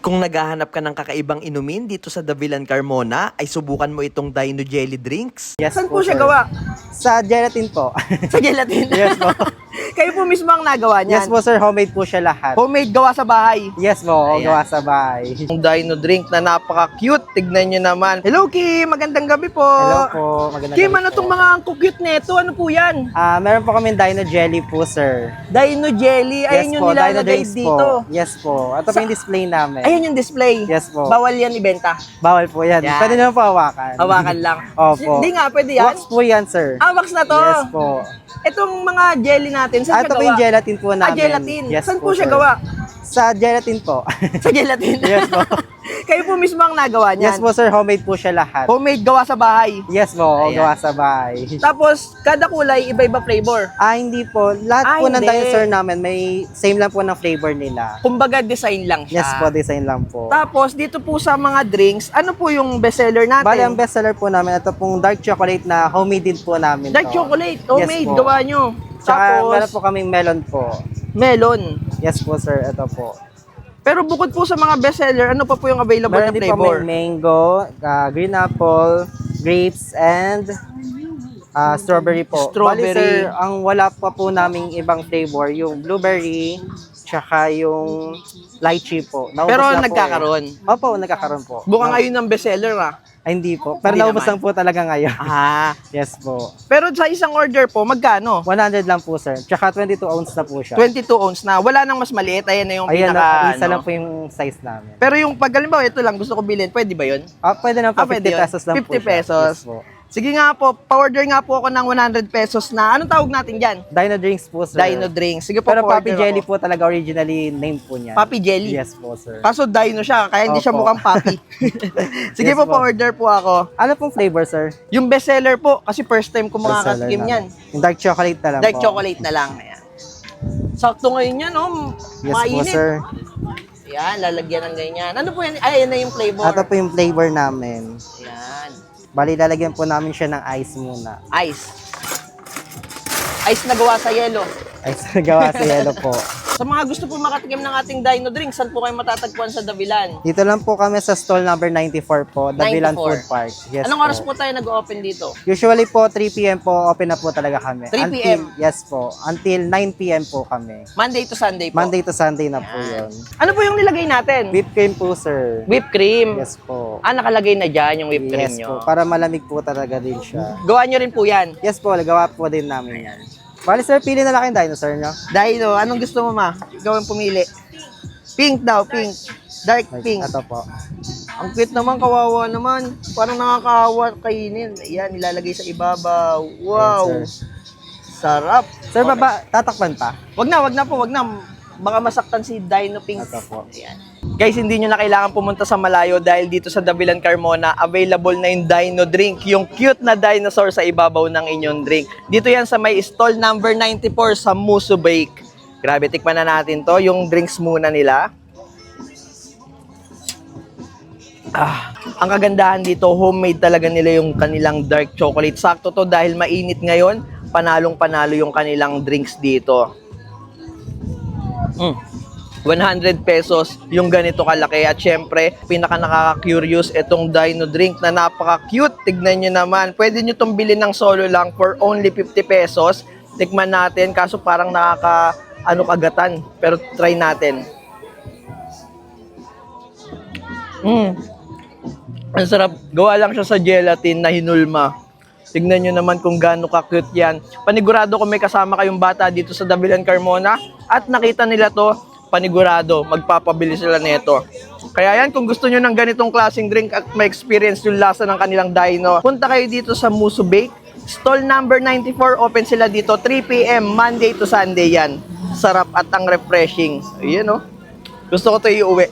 Kung naghahanap ka ng kakaibang inumin dito sa Davilan Carmona, ay subukan mo itong Dino Jelly Drinks. Yes Saan po siya sir. gawa? Sa gelatin po. Sa gelatin? Yes po. Kayo po mismo ang nagawa niyan? Yes po sir, homemade po siya lahat. Homemade gawa sa bahay. Yes po, Ayan. gawa sa bahay. Yung Dino drink na napaka-cute. Tignan nyo naman. Hello, Kim! Magandang gabi po. Hello po, magandang Kim, gabi ano po. tong mga ang cute neto? Ano po yan? Meron po kami Dino Jelly po sir. Dino Jelly. Ayun yung Dino nilalagay drinks dito. po. Yes po. Ito po yung display namin. Ayun yung display. Yes po. Bawal yan ibenta. Bawal po yan. Yan. Pwede naman po hawakan. Hawakan lang. Opo. Hindi nga, pwede yan. Wax po yan sir. Wax na to. Yes po. Itong mga jelly natin, saan Ito siya po gawa? yung gelatin po namin. Gelatin. Yes Saan po siya sir. gawa? Sa gelatin po. Sa gelatin. Yes po. Kayo po mismo ang nagawa niyan? Yes po sir, homemade po siya lahat. Homemade gawa sa bahay. Yes po, Ayan. gawa sa bahay. Tapos, kada kulay, iba-iba flavor. Hindi po. Lahat po ng hindi. dinosaur namin, may same lang po ng flavor nila. Kumbaga, design lang siya. Yes po, design lang po. Tapos, dito po sa mga drinks, ano po yung bestseller natin? Bali, ang bestseller po namin, ito pong dark chocolate na homemade din po namin. Dark to. chocolate, homemade, Yes po. gawa nyo. Tsaka, meron Tapos, po kaming melon po. melon. Yes po sir, ito po. Pero bukod po sa mga bestseller, ano pa po yung available Meron na din po flavor? may mango, green apple, grapes, and strawberry po. Strawberry. Bali sir, ang wala pa po naming ibang flavor, yung blueberry, tsaka yung lychee po. Naubos Pero na po nagkakaroon. eh. Opo, nagkakaroon po. Buka ngayon ng bestseller Hindi po. Pero Hindi naubos naman. lang po talaga ngayon. Yes po. Pero sa isang order po, magkano? 100 lang po sir. Tsaka 22 ounce na po siya. 22 ounce na. Wala nang mas maliit. Ayan na yung Ayan, pinaka, isa ano. lang po yung size namin. Pero yung pag halimbawa, ito lang, gusto ko bilhin, pwede ba yun? Pwede na po, 50 pwede yun. pesos lang po 50 siya. pesos. Yes po. Sige nga po, pa-order nga po ako ng 100 pesos na, anong tawag natin dyan? Dino drinks po sir. Dino drinks. Sige po, Pero pa-order Papi Jelly ako. po talaga originally name po niya. Papi Jelly. Yes po sir. Kaso dino siya, kaya hindi siya Opo. mukhang papi. Sige Yes po, po. pa-order po ako. Ano pong flavor sir? Yung bestseller po, kasi first time ko Bestseller makakatikim namin. yan. Yung dark chocolate na lang Dark po. chocolate na lang. Ayan. Sakto ngayon yan, oh. Yes po Mainit. sir. Ayan, lalagyan ng ganyan. Ano po yan? Ay, ayan na yung flavor. Ito po yung flavor namin. Ayan. Bali, lalagyan po namin siya ng ice muna. Ice. Ice na gawa sa yelo. Ice na gawa sa yellow po. Sa mga gusto po makatikim ng ating dino drink, saan po kayo matatagpuan sa Davilan? Dito lang po kami sa stall number 94 po, Davilan 94. Food Park. Yes Anong po. oras po tayo nag-open dito? Usually po, 3 p.m. po, open na po talaga kami. 3 p.m.? Yes po. Until 9 p.m. po kami. Monday to Sunday po. Monday to Sunday na po yun. Ano po yung nilagay natin? Whipped cream po, sir. Whipped cream. Yes po. Nakalagay na dyan yung whipped cream Yes nyo. po. Para malamig po talaga din siya. Gawa nyo rin po yan. Yes po, gawa po din namin yan. Bali, sir, pili na lang kayong dinosaur nyo. Dino, anong gusto mo ma? Ikaw ang pumili. Pink daw, pink. Dark pink. Ito po. Ang cute naman, kawawa naman. Parang nakakahawa kainin. Ayan, nilalagay sa ibabaw. Wow. Ayan, sir. Sarap. Sir, baba, tatakpan pa. Wag na po, wag na. Baka masaktan si Dino Pink. Ito po. Ayan. Guys, hindi nyo na kailangan pumunta sa malayo dahil dito sa Davilan Carmona, available na yung Dino Drink, yung cute na dinosaur sa ibabaw ng inyong drink. Dito yan sa may stall number 94 sa Muso Bake. Grabe, tikman na natin to. Yung drinks muna nila. Ang kagandahan dito, homemade talaga nila yung kanilang dark chocolate. Sakto to dahil mainit ngayon, panalong-panalo yung kanilang drinks dito. 100 pesos yung ganito kalaki. At syempre, pinaka nakaka-curious itong Dino Drink na napaka-cute. Tignan nyo naman. Pwede nyo itong bilhin ng solo lang for only 50 pesos. Tikman natin. Kaso parang kagatan. Pero try natin. Ang sarap. Gawa lang siya sa gelatin na hinulma. Tignan nyo naman kung gaano ka-cute yan. Panigurado kung may kasama kayong bata dito sa Davilan Carmona at nakita nila to, panigurado, magpapabili sila nito. Kaya yan, kung gusto nyo ng ganitong klaseng drink at may experience yung lasa ng kanilang dino, punta kayo dito sa Muso Bake. Stall number 94, open sila dito 3 p.m. Monday to Sunday yan. Sarap at ang refreshing. Ayan, oh. Gusto ko to iuwi.